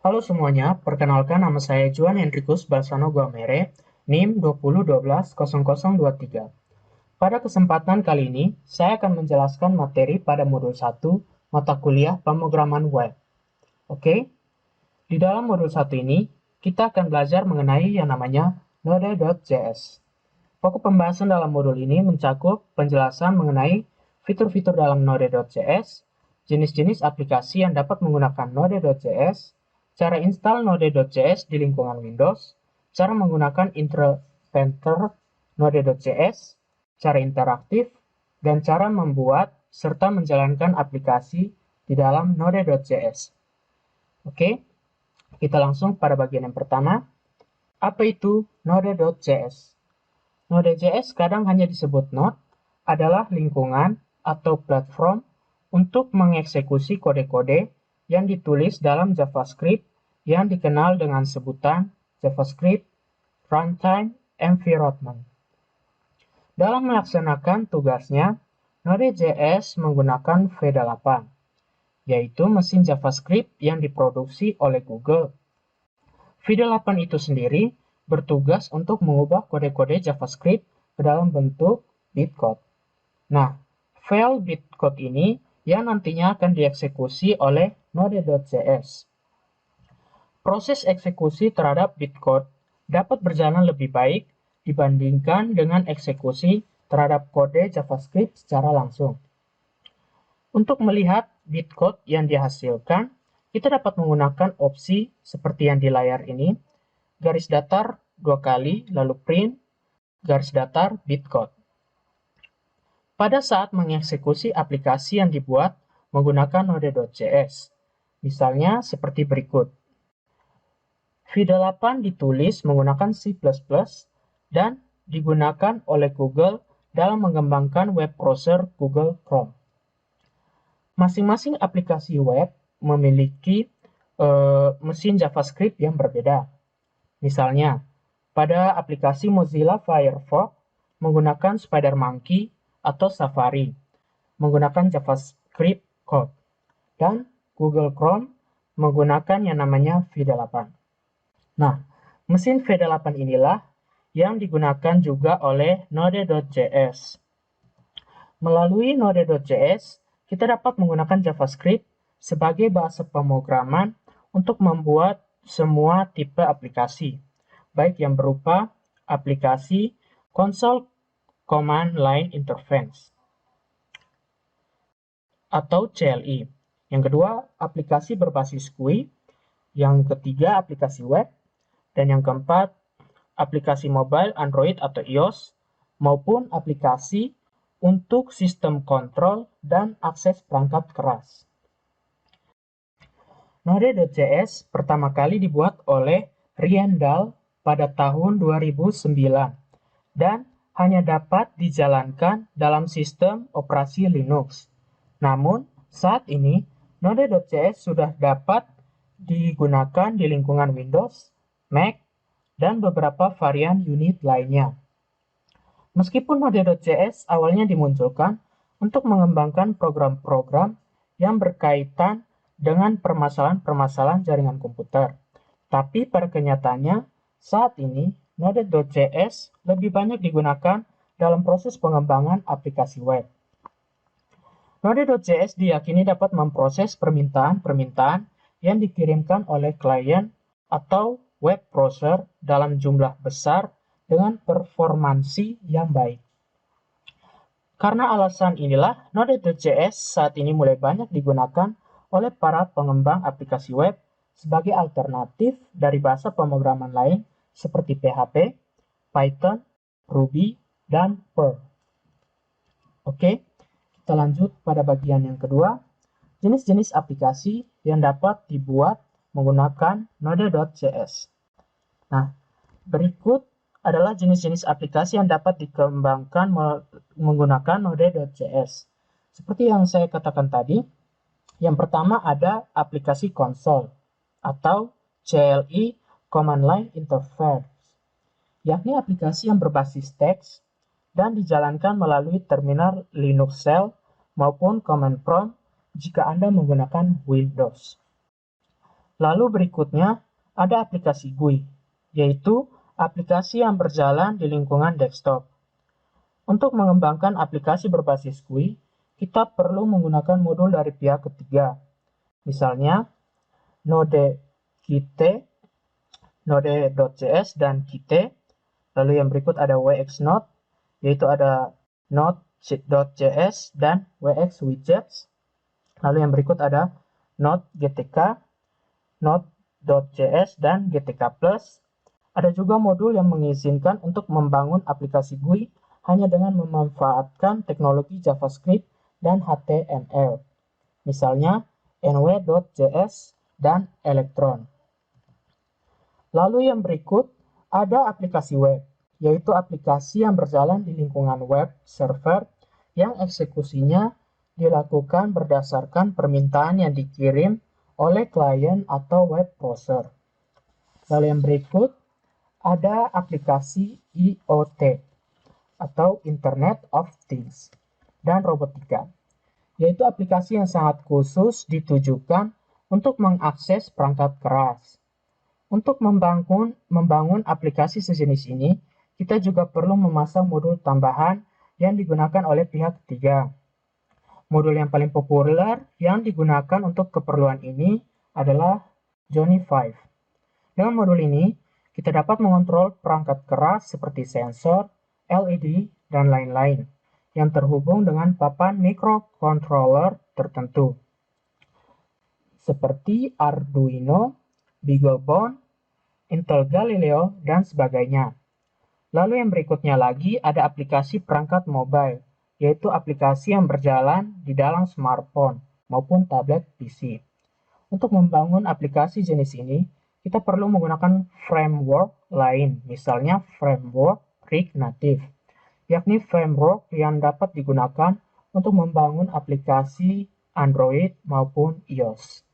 Halo semuanya, perkenalkan nama saya Juan Hendrikus Balsano Guamere, NIM 20120023. Pada kesempatan kali ini, saya akan menjelaskan materi pada modul 1, mata kuliah pemrograman web. Oke, di dalam modul 1 ini, kita akan belajar mengenai yang namanya Node.js. Pokok pembahasan dalam modul ini mencakup penjelasan mengenai fitur-fitur dalam Node.js, jenis-jenis aplikasi yang dapat menggunakan Node.js, cara install Node.js di lingkungan Windows, cara menggunakan interpreter Node.js, cara interaktif, dan cara membuat serta menjalankan aplikasi di dalam Node.js. Oke, kita langsung pada bagian yang pertama. Apa itu Node.js? Node.js kadang hanya disebut Node, adalah lingkungan atau platform untuk mengeksekusi kode-kode yang ditulis dalam JavaScript yang dikenal dengan sebutan JavaScript Runtime Environment. Dalam melaksanakan tugasnya, Node.js menggunakan V8, yaitu mesin JavaScript yang diproduksi oleh Google. V8 itu sendiri bertugas untuk mengubah kode-kode JavaScript ke dalam bentuk bytecode. Nah, file bytecode ini yang nantinya akan dieksekusi oleh Node.js. Proses eksekusi terhadap bytecode dapat berjalan lebih baik dibandingkan dengan eksekusi terhadap kode JavaScript secara langsung. Untuk melihat bytecode yang dihasilkan, kita dapat menggunakan opsi seperti yang di layar ini, garis datar 2 kali, lalu print, garis datar bytecode. Pada saat mengeksekusi aplikasi yang dibuat menggunakan Node.js, misalnya seperti berikut. V8 ditulis menggunakan C++ dan digunakan oleh Google dalam mengembangkan web browser Google Chrome. Masing-masing aplikasi web memiliki mesin JavaScript yang berbeda. Misalnya, pada aplikasi Mozilla Firefox menggunakan SpiderMonkey atau Safari, menggunakan JavaScript code, dan Google Chrome menggunakan yang namanya V8. Nah, mesin V8 inilah yang digunakan juga oleh Node.js. Melalui Node.js, kita dapat menggunakan JavaScript sebagai bahasa pemrograman untuk membuat semua tipe aplikasi, baik yang berupa aplikasi Console Command Line Interface atau CLI. Yang kedua, aplikasi berbasis GUI. Yang ketiga, aplikasi web. Dan yang keempat, aplikasi mobile Android atau iOS, maupun aplikasi untuk sistem kontrol dan akses perangkat keras. Node.js pertama kali dibuat oleh Riendahl pada tahun 2009 dan hanya dapat dijalankan dalam sistem operasi Linux. Namun, saat ini Node.js sudah dapat digunakan di lingkungan Windows, Mac, dan beberapa varian unit lainnya. Meskipun Node.js awalnya dimunculkan untuk mengembangkan program-program yang berkaitan dengan permasalahan-permasalahan jaringan komputer, tapi pada kenyataannya, saat ini Node.js lebih banyak digunakan dalam proses pengembangan aplikasi web. Node.js diyakini dapat memproses permintaan-permintaan yang dikirimkan oleh klien atau web browser dalam jumlah besar dengan performansi yang baik. Karena alasan inilah, Node.js saat ini mulai banyak digunakan oleh para pengembang aplikasi web sebagai alternatif dari bahasa pemrograman lain seperti PHP, Python, Ruby, dan Perl. Oke, kita lanjut pada bagian yang kedua, jenis-jenis aplikasi yang dapat dibuat menggunakan Node.js. Nah, berikut adalah jenis-jenis aplikasi yang dapat dikembangkan menggunakan Node.js. Seperti yang saya katakan tadi, yang pertama ada aplikasi konsol atau CLI Command Line Interface, yakni aplikasi yang berbasis teks dan dijalankan melalui terminal Linux Shell maupun command prompt jika Anda menggunakan Windows. Lalu berikutnya ada aplikasi GUI, yaitu aplikasi yang berjalan di lingkungan desktop. Untuk mengembangkan aplikasi berbasis GUI, kita perlu menggunakan modul dari pihak ketiga. Misalnya, Node.js dan Qt. Lalu yang berikut ada WXNode, yaitu ada Node.js dan WX Widgets. Lalu yang berikut ada Node.gtk, Node.js, dan GTK+. Ada juga modul yang mengizinkan untuk membangun aplikasi GUI hanya dengan memanfaatkan teknologi JavaScript dan HTML. Misalnya, nw.js dan Electron. Lalu yang berikut, ada aplikasi web, yaitu aplikasi yang berjalan di lingkungan web server yang eksekusinya dilakukan berdasarkan permintaan yang dikirim oleh klien atau web browser. Lalu yang berikut, ada aplikasi IoT atau Internet of Things dan robotika, yaitu aplikasi yang sangat khusus ditujukan untuk mengakses perangkat keras. Untuk membangun aplikasi sejenis ini, kita juga perlu memasang modul tambahan yang digunakan oleh pihak ketiga. Modul yang paling populer yang digunakan untuk keperluan ini adalah Johnny 5. Dengan modul ini, kita dapat mengontrol perangkat keras seperti sensor, LED, dan lain-lain yang terhubung dengan papan microcontroller tertentu, seperti Arduino, BeagleBone, Intel Galileo, dan sebagainya. Lalu yang berikutnya lagi ada aplikasi perangkat mobile, yaitu aplikasi yang berjalan di dalam smartphone maupun tablet PC. Untuk membangun aplikasi jenis ini, kita perlu menggunakan framework lain, misalnya framework React Native, yakni framework yang dapat digunakan untuk membangun aplikasi Android maupun iOS.